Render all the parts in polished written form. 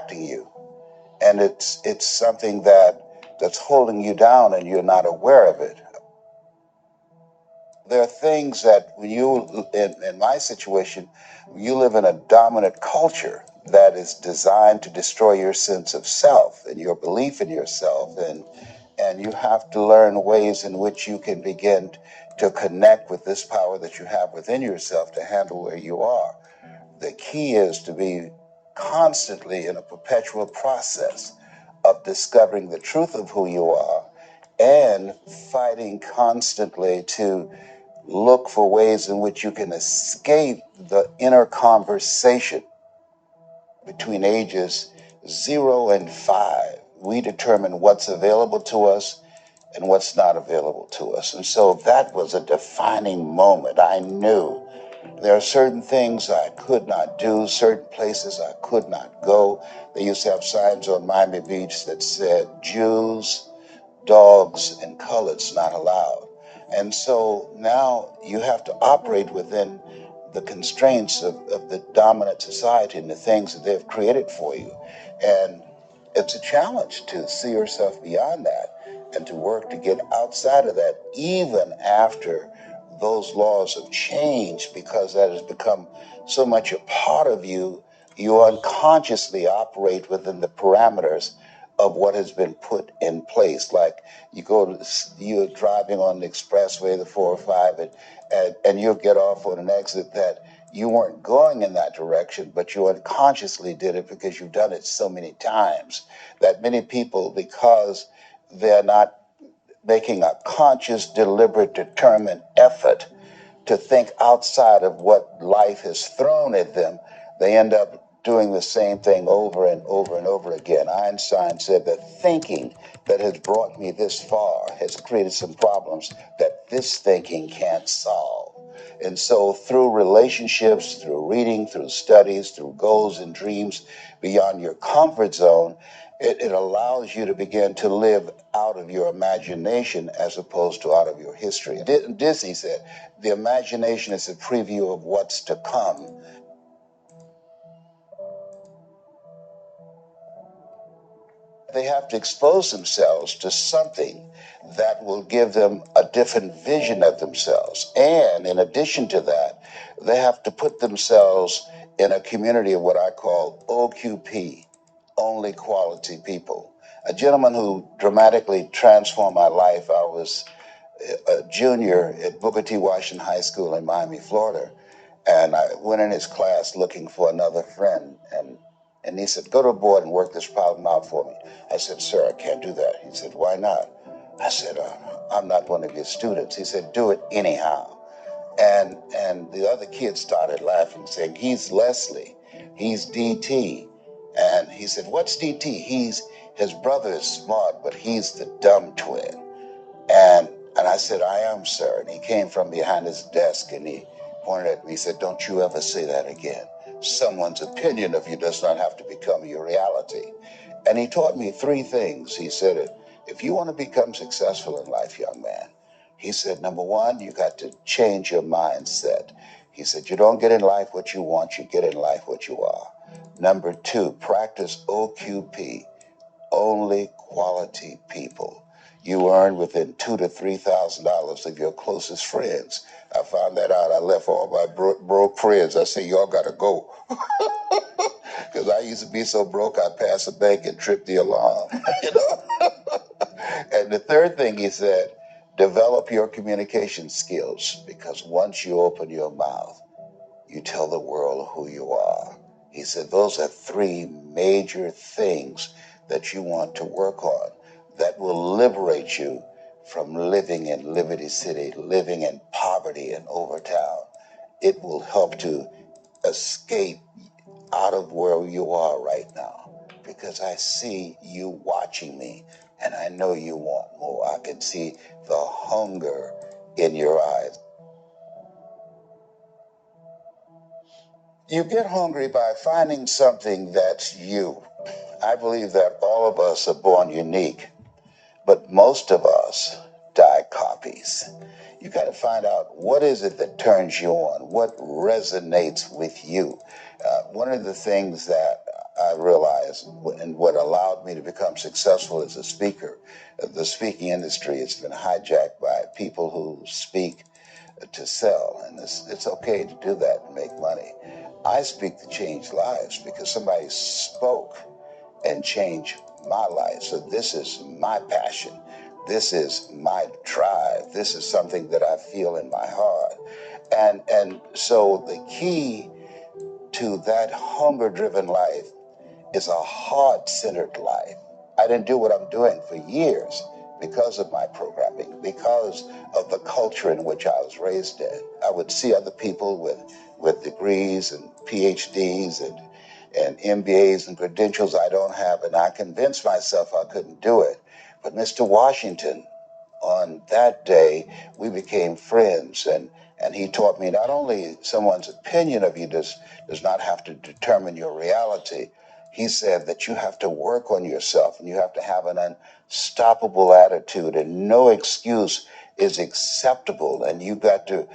distracting you, and it's something that's holding you down and you're not aware of it. There are things that when in my situation, you live in a dominant culture that is designed to destroy your sense of self and your belief in yourself, and you have to learn ways in which you can begin to connect with this power that you have within yourself to handle where you are. The key is to be constantly in a perpetual process of discovering the truth of who you are and fighting constantly to look for ways in which you can escape the inner conversation. Between ages 0 and 5, we determine what's available to us and what's not available to us. And so that was a defining moment. I knew there are certain things I could not do, certain places I could not go. They used to have signs on Miami Beach that said Jews, dogs, and coloreds not allowed. And so now you have to operate within the constraints of the dominant society and the things that they've created for you. And it's a challenge to see yourself beyond that and to work to get outside of that, even after those laws have changed, because that has become so much a part of you. You unconsciously operate within the parameters of what has been put in place. Like you're driving on the expressway, the 405, and you'll get off on an exit that you weren't going in that direction, but you unconsciously did it because you've done it so many times that many people, because they're not making a conscious, deliberate, determined effort to think outside of what life has thrown at them, they end up doing the same thing over and over and over again. Einstein said that thinking that has brought me this far has created some problems that this thinking can't solve. And so through relationships, through reading, through studies, through goals and dreams beyond your comfort zone, it allows you to begin to live out of your imagination as opposed to out of your history. Disney said, the imagination is a preview of what's to come. They have to expose themselves to something that will give them a different vision of themselves. And in addition to that, they have to put themselves in a community of what I call OQP, only quality people. A gentleman who dramatically transformed my life. I was a junior at Booker T. Washington High School in Miami, Florida. And I went in his class looking for another friend. And he said, go to the board and work this problem out for me. I said, sir, I can't do that. He said, why not? I said, I'm not one of your students. He said, do it anyhow. And the other kids started laughing, saying, he's Leslie. He's DT. And he said, what's DT? His brother is smart, but he's the dumb twin. And I said, I am, sir. And he came from behind his desk and he pointed at me. He said, don't you ever say that again. Someone's opinion of you does not have to become your reality. And he taught me 3 things. He said, if you want to become successful in life, young man, he said, number 1, you got to change your mindset. He said, you don't get in life what you want, you get in life what you are. Number 2, practice OQP, only quality people. You earn within $2,000 to $3,000 of your closest friends. I found that out. I left all my broke friends. I said, y'all got to go. Because I used to be so broke, I'd pass a bank and trip the alarm. You know? And the third thing he said, develop your communication skills, because once you open your mouth, you tell the world who you are. He said, those are 3 major things that you want to work on that will liberate you from living in Liberty City, living in poverty in Overtown. It will help to escape out of where you are right now, because I see you watching me and I know you want more. I can see the hunger in your eyes. You get hungry by finding something that's you. I believe that all of us are born unique, but most of us die copies. You got to find out what is it that turns you on, what resonates with you. One of the things that I realized, and what allowed me to become successful as a speaker. The speaking industry has been hijacked by people who speak to sell, and it's okay to do that and make money. I speak to change lives because somebody spoke and changed my life. So this is my passion. This is my drive. This is something that I feel in my heart. And so the key to that hunger-driven life is a heart-centered life. I didn't do what I'm doing for years because of my programming, because of the culture in which I was raised in. I would see other people with degrees and PhDs and MBAs and credentials I don't have, and I convinced myself I couldn't do it. But Mr. Washington, on that day, we became friends, and he taught me not only someone's opinion of you does not have to determine your reality. He said that you have to work on yourself and you have to have an unstoppable attitude, and no excuse is acceptable, and you got to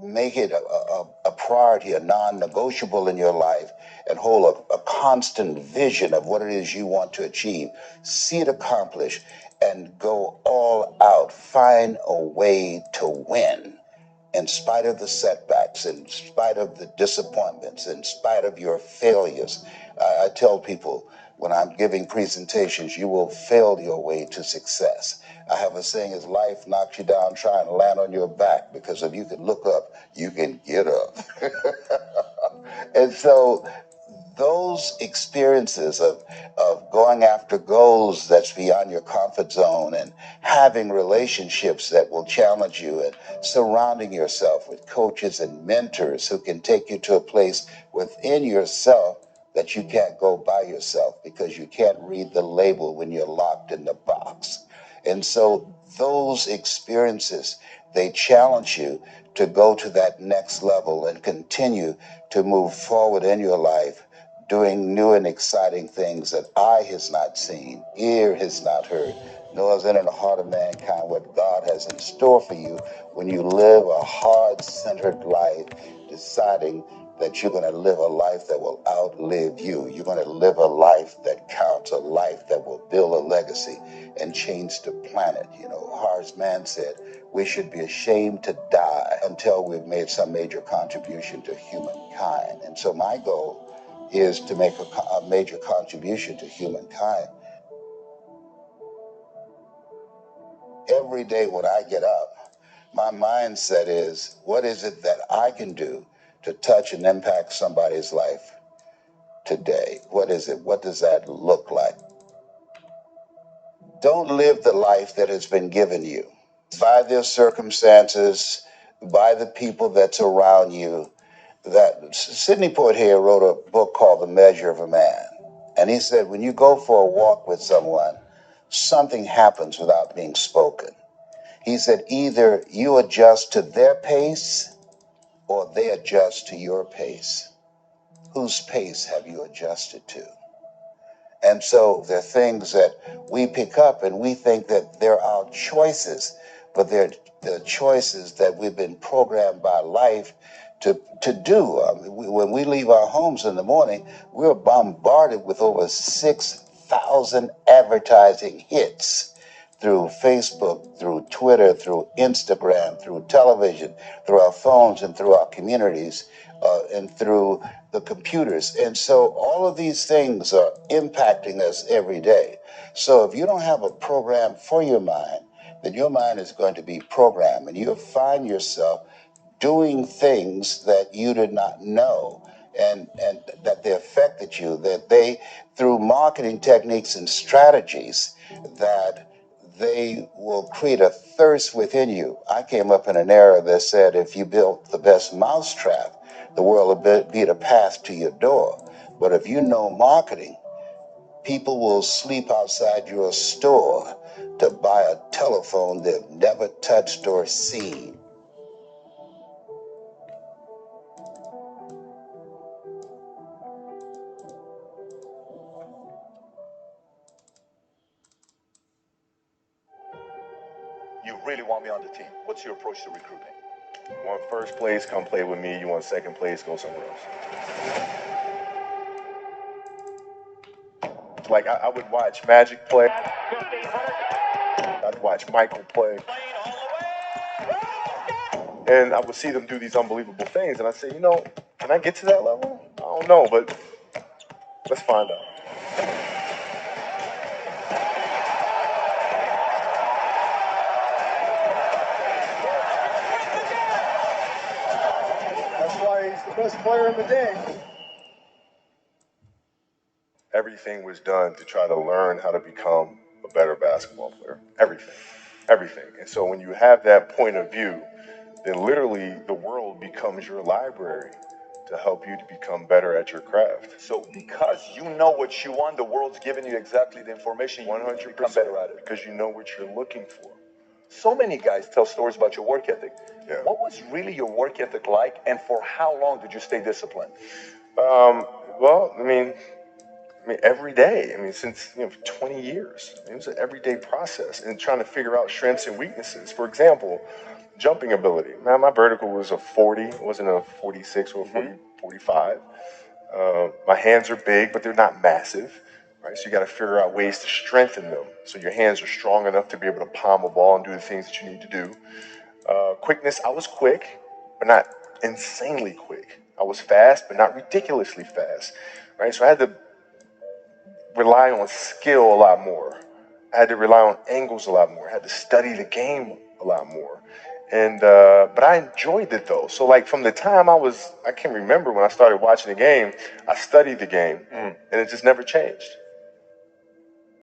make it a priority, a non-negotiable in your life, and hold a constant vision of what it is you want to achieve. See it accomplished and go all out. Find a way to win in spite of the setbacks, in spite of the disappointments, in spite of your failures. I tell people when I'm giving presentations, you will fail your way to success. I have a saying, as life knocks you down, try and land on your back, because if you can look up, you can get up. And so those experiences of going after goals that's beyond your comfort zone, and having relationships that will challenge you, and surrounding yourself with coaches and mentors who can take you to a place within yourself that you can't go by yourself because you can't read the label when you're locked in the box. And so those experiences, they challenge you to go to that next level and continue to move forward in your life, doing new and exciting things that eye has not seen, ear has not heard, nor is it in the heart of mankind what God has in store for you when you live a heart-centered life, deciding that you're going to live a life that will outlive you. You're going to live a life that counts, a life that will build a legacy and change the planet. You know, Horace Mann said, we should be ashamed to die until we've made some major contribution to humankind. And so my goal is to make a major contribution to humankind. Every day when I get up, my mindset is, what is it that I can do to touch and impact somebody's life today? What is it? What does that look like? Don't live the life that has been given you by their circumstances, by the people that's around you. That Sidney Poitier wrote a book called The Measure of a Man. And he said, when you go for a walk with someone, something happens without being spoken. He said, either you adjust to their pace or they adjust to your pace. Whose pace have you adjusted to? And so there are things that we pick up and we think that they're our choices, but they're the choices that we've been programmed by life to do. When we leave our homes in the morning, we're bombarded with over 6,000 advertising hits through Facebook, through Twitter, through Instagram, through television, through our phones, and through our communities, and through the computers. And so all of these things are impacting us every day. So if you don't have a program for your mind, then your mind is going to be programmed, and you'll find yourself doing things that you did not know, and that they affected you, that they, through marketing techniques and strategies, that they will create a thirst within you. I came up in an era that said if you built the best mousetrap, the world will be the path to your door. But if you know marketing, people will sleep outside your store to buy a telephone they've never touched or seen. You really want me on the team. What's your approach to recruiting? You want first place, come play with me. You want second place, go somewhere else. Like I would watch Magic play. I'd watch Michael play. And I would see them do these unbelievable things. And I'd say, can I get to that level? I don't know, but let's find out. That's why he's the best player in the game. Everything was done to try to learn how to become a better basketball player. Everything. And so when you have that point of view, then literally the world becomes your library to help you to become better at your craft. So because you know what you want, the world's giving you exactly the information you 100% need to become better at it. Because you know what you're looking for. So many guys tell stories about your work ethic. Yeah. What was really your work ethic like, and for how long did you stay disciplined? Well, I mean, every day. Since 20 years. It was an everyday process, and trying to figure out strengths and weaknesses. For example, jumping ability. Man, my vertical was a 40. It wasn't a 46 or a 40, 45. My hands are big, but they're not massive. Right? So you got to figure out ways to strengthen them so your hands are strong enough to be able to palm a ball and do the things that you need to do. Quickness, I was quick, but not insanely quick. I was fast, but not ridiculously fast. Right? So I had to rely on skill a lot more. I had to rely on angles a lot more. I had to study the game a lot more. And but I enjoyed it though. So like from the time I can remember when I started watching the game, I studied the game, and it just never changed.